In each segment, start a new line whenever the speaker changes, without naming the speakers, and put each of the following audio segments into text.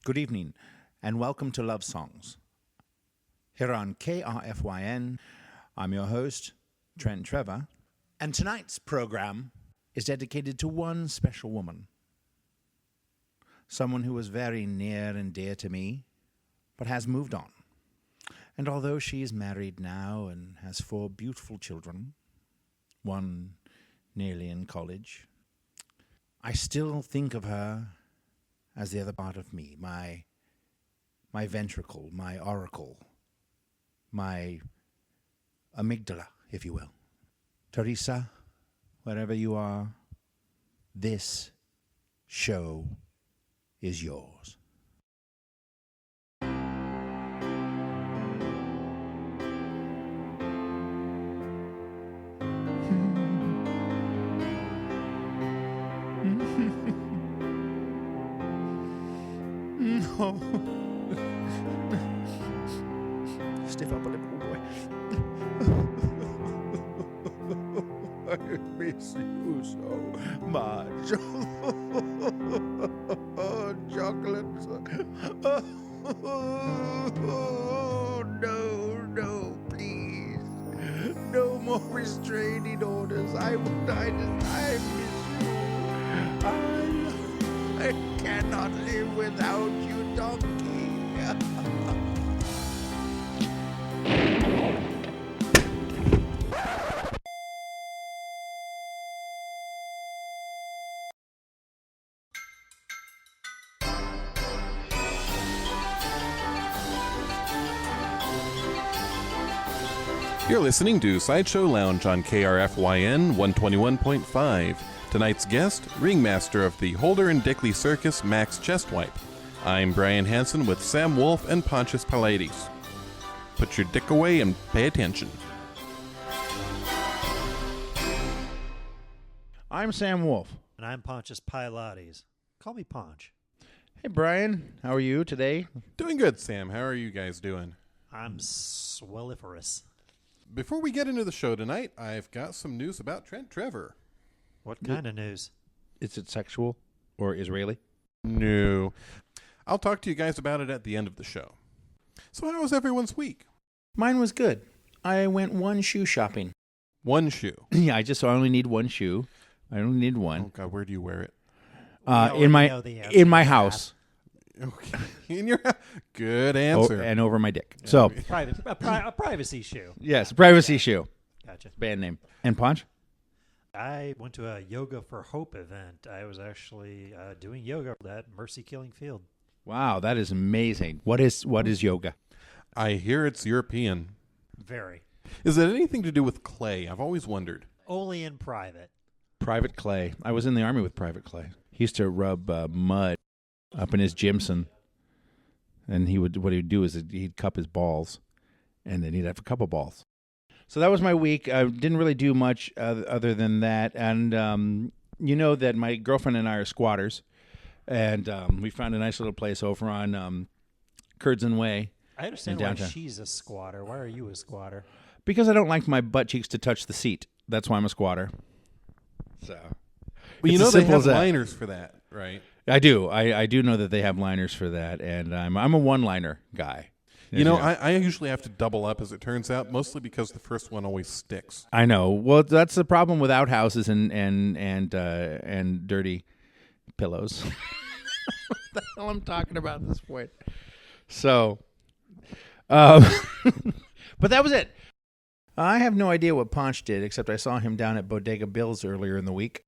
Good evening, and welcome to Love Songs. Here on KRFYN, I'm your host, Trent Trevor, and tonight's program is dedicated to one special woman. Someone who was very near and dear to me, but has moved on. And although she is married now and has 4 beautiful children, one nearly in college, I still think of her as the other part of me, my ventricle, my oracle, my amygdala, if you will. Teresa, wherever you are, this show is yours. No. Stiff upper lip, oh boy. I miss you so much. Chocolate. No, please. No more restraining orders. I miss you. I cannot live without you, donkey.
You're listening to Sideshow Lounge on KRFYN 121.5. Tonight's guest, ringmaster of the Holder and Dickley Circus, Max Chestwipe. I'm Brian Hansen with Sam Wolf and Pontius Pilates. Put your dick away and pay attention.
I'm Sam Wolf.
And I'm Pontius Pilates. Call me Ponch.
Hey, Brian. How are you today?
Doing good, Sam. How are you guys doing?
I'm swelliferous.
Before we get into the show tonight, I've got some news about Trent Trevor.
What kind of news?
Is it sexual or Israeli?
No. I'll talk to you guys about it at the end of the show. So how was everyone's week?
Mine was good. I went one shoe shopping.
One shoe.
Yeah, I only need one shoe. I only need one.
Oh, God, where do you wear it?
In my house.
Okay. In your good answer.
And over my dick.
Yeah,
So
a privacy shoe.
Yes, privacy shoe.
Gotcha.
Band name. And Punch?
I went to a Yoga for Hope event. I was actually doing yoga at Mercy Killing Field.
Wow, that is amazing. What is yoga?
I hear it's European.
Very.
Is it anything to do with clay? I've always wondered.
Only in private.
Private Clay. I was in the Army with Private Clay. He used to rub mud up in his Jimson, and what he would do is he'd cup his balls, and then he'd have a couple balls. So that was my week. I didn't really do much other than that, and you know that my girlfriend and I are squatters, and we found a nice little place over on Curzon Way.
I understand why she's a squatter. Why are you a squatter?
Because I don't like my butt cheeks to touch the seat. That's why I'm a squatter. So,
well, you know they have liners for that, right?
I do. I do know that they have liners for that, and I'm a one-liner guy.
You know, I usually have to double up, as it turns out, mostly because the first one always sticks.
I know. Well, that's the problem with outhouses and dirty pillows. What the hell I'm talking about at this point? So, but that was it. I have no idea what Ponch did, except I saw him down at Bodega Bill's earlier in the week.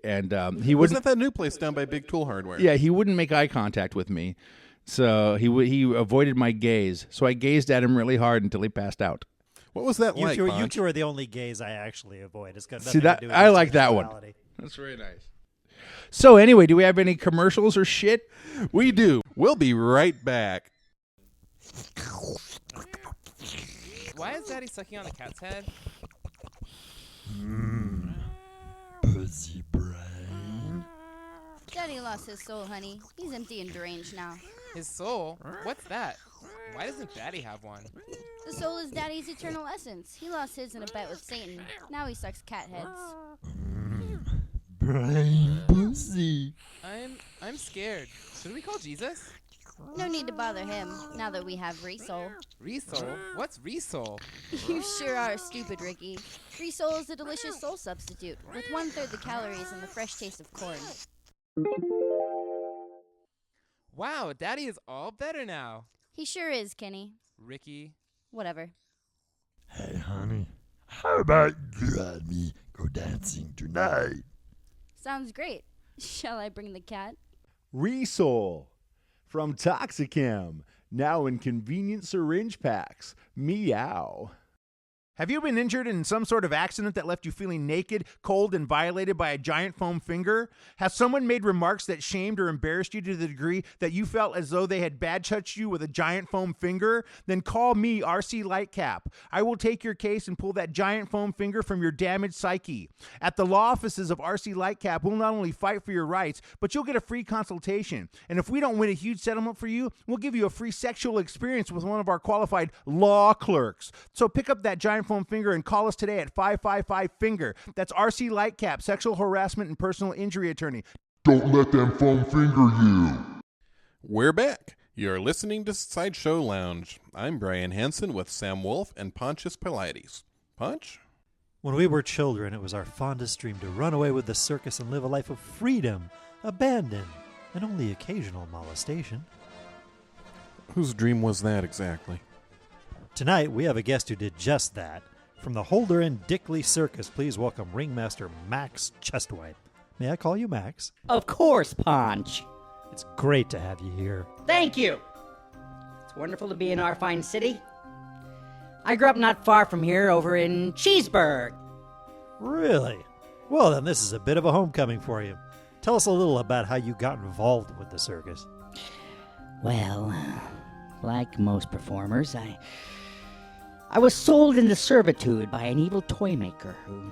And he
wasn't that new place down by Big Tool Hardware?
Yeah, he wouldn't make eye contact with me, so he avoided my gaze. So I gazed at him really hard until he passed out.
What was that like?
You two are the only gays I actually avoid. It's got nothing
See that
to do with
I like that one. That's very nice. So anyway, do we have any commercials or shit?
We do. We'll be right back.
Why is Daddy sucking on the cat's head?
Pussy brain.
Daddy lost his soul, honey. He's empty and deranged now.
His soul? What's that? Why doesn't Daddy have one?
The soul is Daddy's eternal essence. He lost his in a bet with Satan. Now he sucks cat heads.
Brain pussy.
I'm scared. Should we call Jesus?
No need to bother him, now that we have Resol.
Resol? What's Resol?
You sure are stupid, Ricky. Resol is a delicious soul substitute, with 1/3 the calories and the fresh taste of corn.
Wow, Daddy is all better now.
He sure is, Kenny.
Ricky.
Whatever.
Hey, honey, how about you and me go dancing tonight?
Sounds great. Shall I bring the cat?
Resol from Toxicam, now in convenient syringe packs. Meow.
Have you been injured in some sort of accident that left you feeling naked, cold, and violated by a giant foam finger? Has someone made remarks that shamed or embarrassed you to the degree that you felt as though they had bad touched you with a giant foam finger? Then call me, RC Lightcap. I will take your case and pull that giant foam finger from your damaged psyche. At the law offices of RC Lightcap, we'll not only fight for your rights, but you'll get a free consultation. And if we don't win a huge settlement for you, we'll give you a free sexual experience with one of our qualified law clerks. So pick up that giant foam finger and call us today at 555-FINGER. That's RC Lightcap, sexual harassment and personal injury attorney.
Don't let them foam finger you.
We're back. You're listening to Sideshow Lounge. I'm Brian Hansen with Sam Wolf and Pontius Pilates. Ponch?
When we were children, it was our fondest dream to run away with the circus and live a life of freedom, abandon, and only occasional molestation.
Whose dream was that exactly?
Tonight, we have a guest who did just that. From the Holder and Dickley Circus, please welcome ringmaster Max Chestwipe. May I call you Max?
Of course, Ponch.
It's great to have you here.
Thank you. It's wonderful to be in our fine city. I grew up not far from here, over in Cheeseburg.
Really? Well, then this is a bit of a homecoming for you. Tell us a little about how you got involved with the circus.
Well, like most performers, I was sold into servitude by an evil toy maker who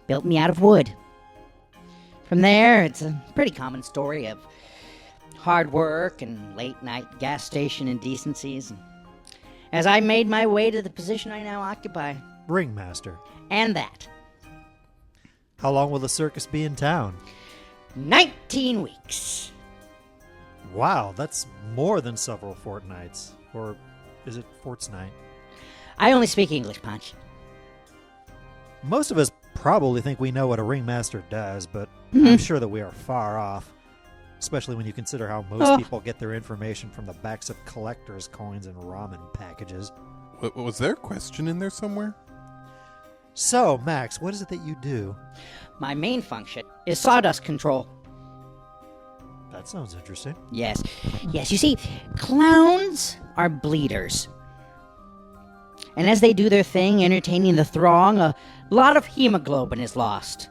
built me out of wood. From there, it's a pretty common story of hard work and late-night gas station indecencies. As I made my way to the position I now occupy.
Ringmaster.
And that.
How long will the circus be in town?
19 weeks.
Wow, that's more than several fortnights. Or is it fortnight?
I only speak English, Punch.
Most of us probably think we know what a ringmaster does, but I'm sure that we are far off. Especially when you consider how most people get their information from the backs of collector's coins and ramen packages.
Was there a question in there somewhere?
So, Max, what is it that you do?
My main function is sawdust control.
That sounds interesting.
Yes, you see, clowns are bleeders. And as they do their thing, entertaining the throng, a lot of hemoglobin is lost.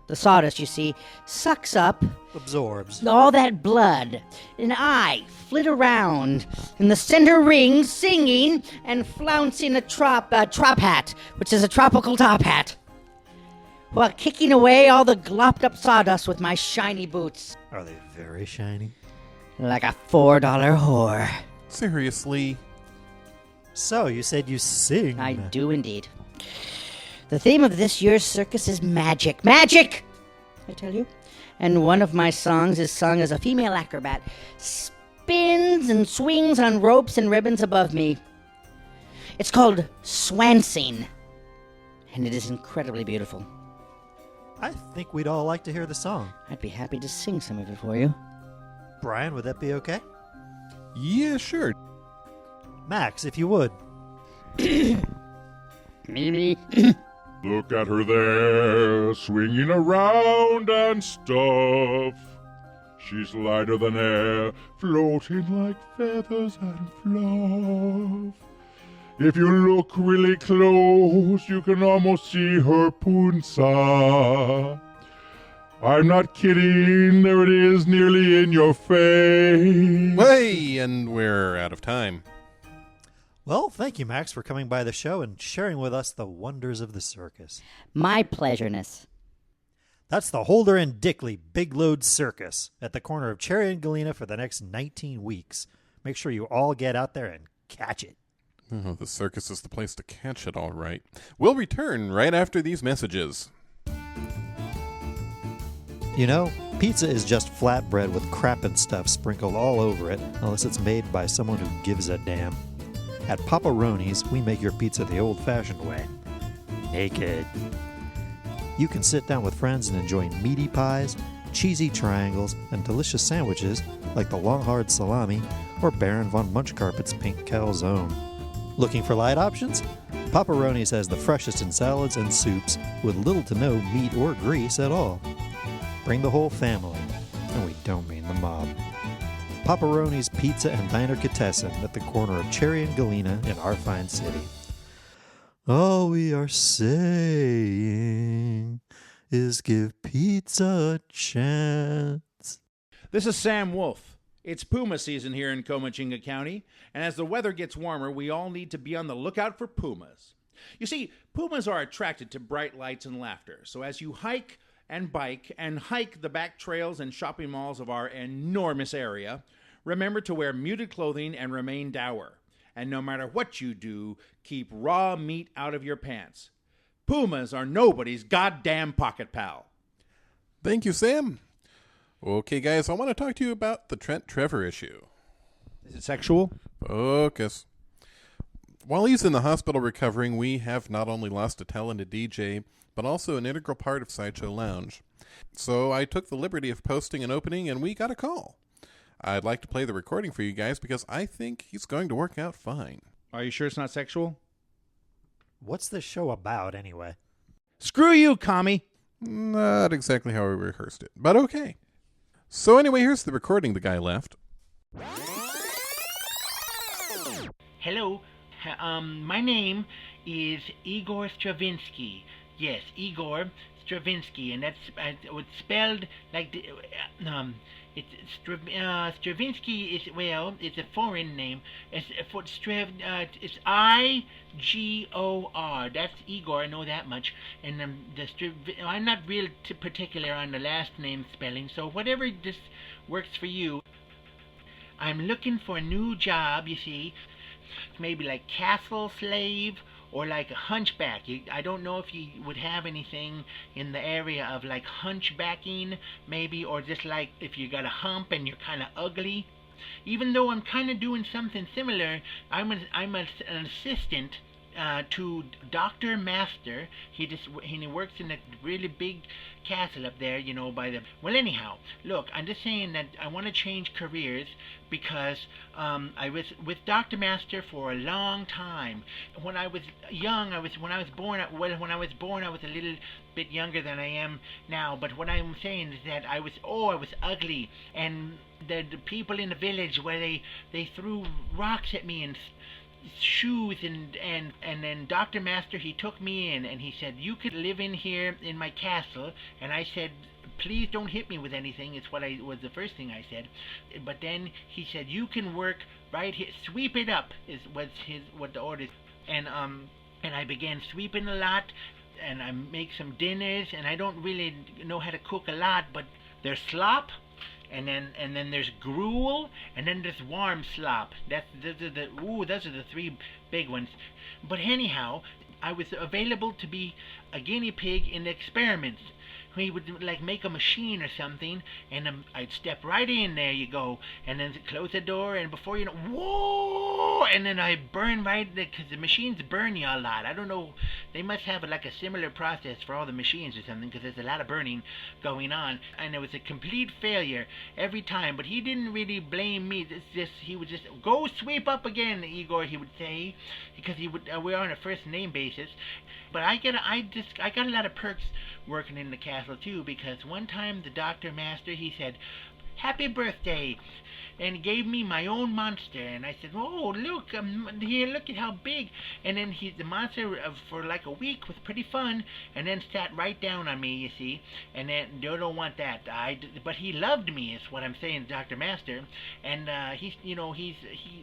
The sawdust, you see, sucks up...
absorbs.
All that blood. And I flit around in the center ring, singing and flouncing a trop hat, which is a tropical top hat, while kicking away all the glopped up sawdust with my shiny boots.
Are they very shiny?
Like a $4 whore.
Seriously?
So, you said you sing.
I do indeed. The theme of this year's circus is magic. Magic! I tell you. And one of my songs is sung as a female acrobat spins and swings on ropes and ribbons above me. It's called Swancing, and it is incredibly beautiful.
I think we'd all like to hear the song.
I'd be happy to sing some of it for you.
Brian, would that be okay?
Yeah, sure.
Max, if you would.
Maybe.
Look at her there, swinging around and stuff. She's lighter than air, floating like feathers and fluff. If you look really close, you can almost see her punsa. I'm not kidding, there it is, nearly in your face.
Hey, and we're out of time.
Well, thank you, Max, for coming by the show and sharing with us the wonders of the circus.
My pleasureness.
That's the Holder and Dickley Big Load Circus at the corner of Cherry and Galena for the next 19 weeks. Make sure you all get out there and catch it.
Oh, the circus is the place to catch it, all right. We'll return right after these messages.
You know, pizza is just flatbread with crap and stuff sprinkled all over it, unless it's made by someone who gives a damn. At Paparoni's, we make your pizza the old-fashioned way. Naked. You can sit down with friends and enjoy meaty pies, cheesy triangles, and delicious sandwiches like the long hard salami or Baron von Munchcarpet's pink calzone. Looking for light options? Paparoni's has the freshest in salads and soups with little to no meat or grease at all. Bring the whole family, and we don't mean the mob. Paparoni's Pizza and Diner-Catessen at the corner of Cherry and Galena in our fine city. All we are saying is give pizza a chance.
This is Sam Wolf. It's puma season here in Comachinga County, and as the weather gets warmer, we all need to be on the lookout for pumas. You see, pumas are attracted to bright lights and laughter, so as you hike and bike and hike the back trails and shopping malls of our enormous area, remember to wear muted clothing and remain dour. And no matter what you do, keep raw meat out of your pants. Pumas are nobody's goddamn pocket pal.
Thank you, Sam. Okay, guys, I want to talk to you about the Trent Trevor issue.
Is it sexual?
Focus. While he's in the hospital recovering, we have not only lost a talented DJ, but also an integral part of Sideshow Lounge. So I took the liberty of posting an opening, and we got a call. I'd like to play the recording for you guys because I think he's going to work out fine.
Are you sure it's not sexual?
What's this show about, anyway?
Screw you, commie!
Not exactly how we rehearsed it, but okay. So anyway, here's the recording the guy left.
Hello, my name is Igor Stravinsky. Yes, Igor Stravinsky, and that's it's spelled like Stravinsky is, well, it's a foreign name. It's it's I-G-O-R. That's Igor, I know that much. And I'm not real particular on the last name spelling, so whatever this works for you. I'm looking for a new job, you see. Maybe like castle slave or like a hunchback. I don't know if you would have anything in the area of like hunchbacking, maybe, or just like if you got a hump and you're kind of ugly. Even though I'm kind of doing something similar, I'm an assistant to Dr. Master. He works in a really big castle up there, you know, by the... Well, anyhow, look, I'm just saying that I want to change careers because I was with Dr. Master for a long time. When I was young, when I was born, I was a little bit younger than I am now, but what I'm saying is that I was ugly, and the people in the village where they threw rocks at me and shoes, and then Dr. Master, he took me in and he said, you could live in here in my castle. And I said, please don't hit me with anything. It's what was the first thing I said. But then he said, you can work right here, sweep it up what the order is. And I began sweeping a lot, and I make some dinners, and I don't really know how to cook a lot, but there's slop, and then there's gruel, and then there's warm slop. Those are the three big ones. But anyhow, I was available to be a guinea pig in the experiments. He would like make a machine or something, and I'd step right in, there you go, and then close the door, and before you know, whoa, and then I burn right, because the machines burn you a lot. I don't know, they must have like a similar process for all the machines or something, because there's a lot of burning going on, and it was a complete failure every time. But he didn't really blame me. He would just go sweep up again, Igor, he would say, because we're on a first name basis. But I got a lot of perks working in the castle too, because one time the Dr. Master, he said, happy birthday, and gave me my own monster. And I said, oh, look, here, look at how big. And then the monster for like a week was pretty fun, and then sat right down on me, you see. And then you don't want that. But he loved me, is what I'm saying, Dr. Master. And he's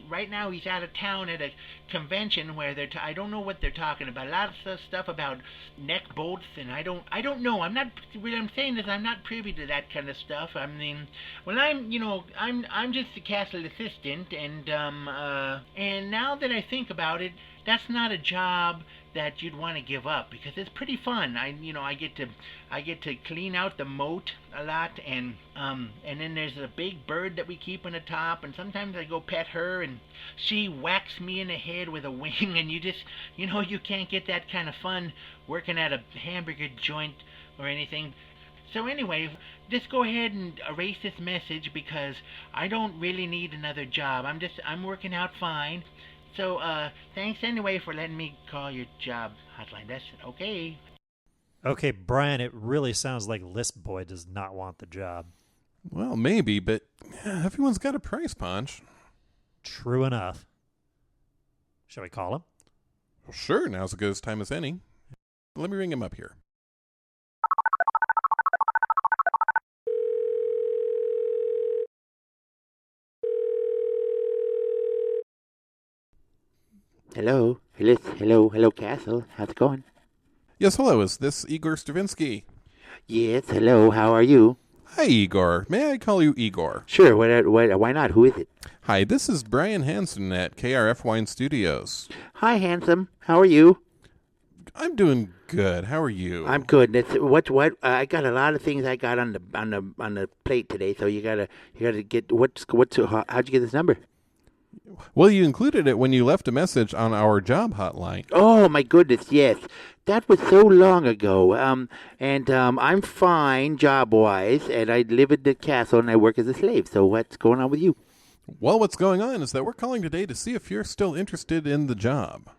right now he's out of town at a convention where I don't know what they're talking about. A lot of stuff about neck bolts, and I don't know. What I'm saying is I'm not privy to that kind of stuff. I mean, well, I'm just just the castle assistant, and now that I think about it, that's not a job that you'd want to give up because it's pretty fun. I get to clean out the moat a lot, and then there's a big bird that we keep on the top, and sometimes I go pet her, and she whacks me in the head with a wing, and you can't get that kind of fun working at a hamburger joint or anything. So anyway, just go ahead and erase this message because I don't really need another job. I'm working out fine. So, thanks anyway for letting me call your job hotline. That's okay.
Okay, Brian, it really sounds like Lisp Boy does not want the job.
Well, maybe, but everyone's got a price, Ponch.
True enough. Shall we call him?
Well, sure, now's as good a time as any. Let me ring him up here.
Hello, Castle. How's it going?
Yes, hello. Is this Igor Stravinsky?
Yes, hello. How are you?
Hi, Igor. May I call you Igor?
Sure. Why not? Who is it?
Hi, this is Brian Hansen at KRF Wine Studios.
Hi, handsome. How are you?
I'm doing good. How are you?
I'm good. I got a lot of things I got on the plate today. So you gotta get how'd you get this number?
Well, you included it when you left a message on our job hotline.
Oh, my goodness, yes. That was so long ago. I'm fine job-wise, and I live in the castle, and I work as a slave. So what's going on with you?
Well, what's going on is that we're calling today to see if you're still interested in the job.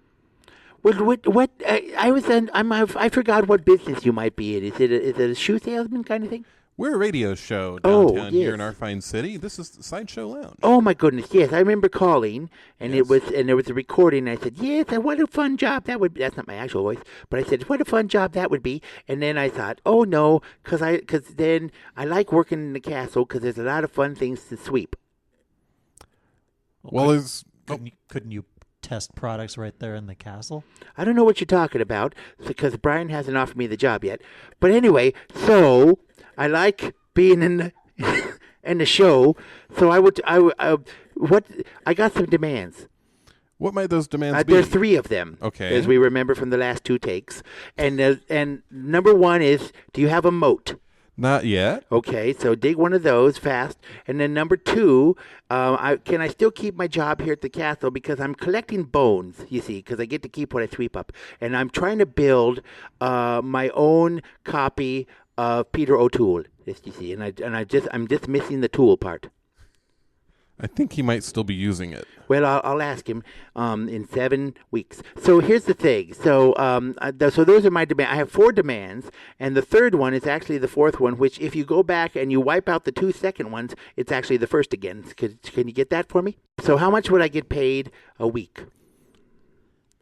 Well, I forgot what business you might be in. Is it a shoe salesman kind of thing?
We're a radio show downtown here
yes.
in our fine city. This is SIDESHOW Lounge.
Oh my goodness, yes, I remember calling, and there was a recording. And I said, yes, what a fun job that would be. That's not my actual voice, but I said, what a fun job that would be. And then I thought, oh no, because then I like working in the castle because there's a lot of fun things to sweep.
Well, couldn't you test products right there in the castle?
I don't know what you're talking about because Brian hasn't offered me the job yet. But anyway, so I like being in the show. So I got some demands.
What might those demands be?
There's 3 of them.
Okay.
As we remember from the last 2 takes. And number 1 is, do you have a moat?
Not yet.
Okay, so dig one of those fast. And then number 2, can I still keep my job here at the castle because I'm collecting bones, you see, because I get to keep what I sweep up. And I'm trying to build my own copy of Peter O'Toole, you see. And I'm just missing the tool part.
I think he might still be using it.
Well, I'll ask him in 7 weeks. So here's the thing. So so those are my demands. I have 4 demands, and the third one is actually the fourth one, which if you go back and you wipe out the 2 second ones, it's actually the first again. Can you get that for me? So how much would I get paid a week?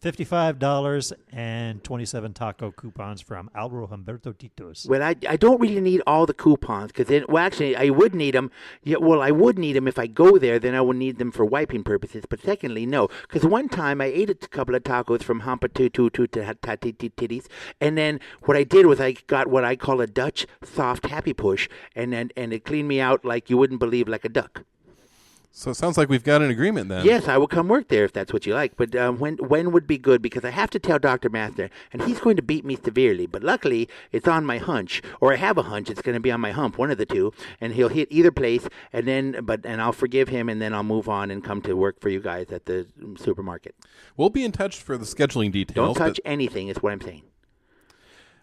$55 and 27 taco coupons from Alvaro Humberto Titos.
Well, I don't really need all the coupons because actually I would need them. Yeah, well, I would need them if I go there. Then I would need them for wiping purposes. But secondly, no, because one time I ate a couple of tacos from Hampa Titties, and then what I did was I got what I call a Dutch soft happy push, and it cleaned me out like you wouldn't believe, like a duck.
So it sounds like we've got an agreement then.
Yes, I will come work there if that's what you like. But when would be good? Because I have to tell Dr. Master, and he's going to beat me severely. But luckily, it's on my hunch, or I have a hunch it's going to be on my hump, one of the two. And he'll hit either place, and I'll forgive him, and then I'll move on and come to work for you guys at the supermarket.
We'll be in touch for the scheduling details.
Don't touch anything, is what I'm saying.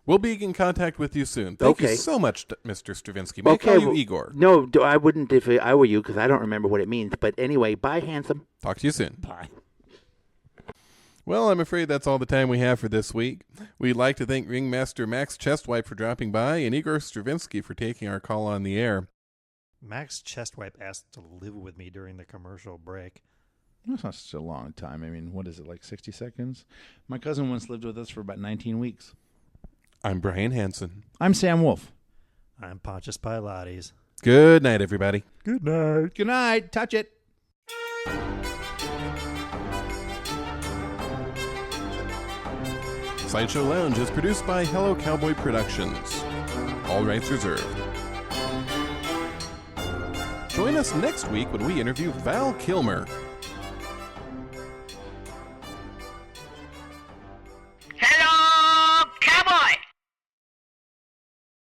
We'll be in contact with you soon. Thank you so much, Mr. Stravinsky. May I call you Igor?
No, I wouldn't if I were you, because I don't remember what it means. But anyway, bye, handsome.
Talk to you soon.
Bye.
Well, I'm afraid that's all the time we have for this week. We'd like to thank Ringmaster Max Chestwipe for dropping by and Igor Stravinsky for taking our call on the air.
Max Chestwipe asked to live with me during the commercial break.
That's not such a long time. I mean, what is it, like 60 seconds? My cousin once lived with us for about 19 weeks.
I'm Brian Hansen.
I'm Sam Wolf.
I'm Pontius Pilates.
Good night, everybody.
Good night.
Good night. Touch it.
Sideshow Lounge is produced by Hello Cowboy Productions. All rights reserved. Join us next week when we interview Val Kilmer,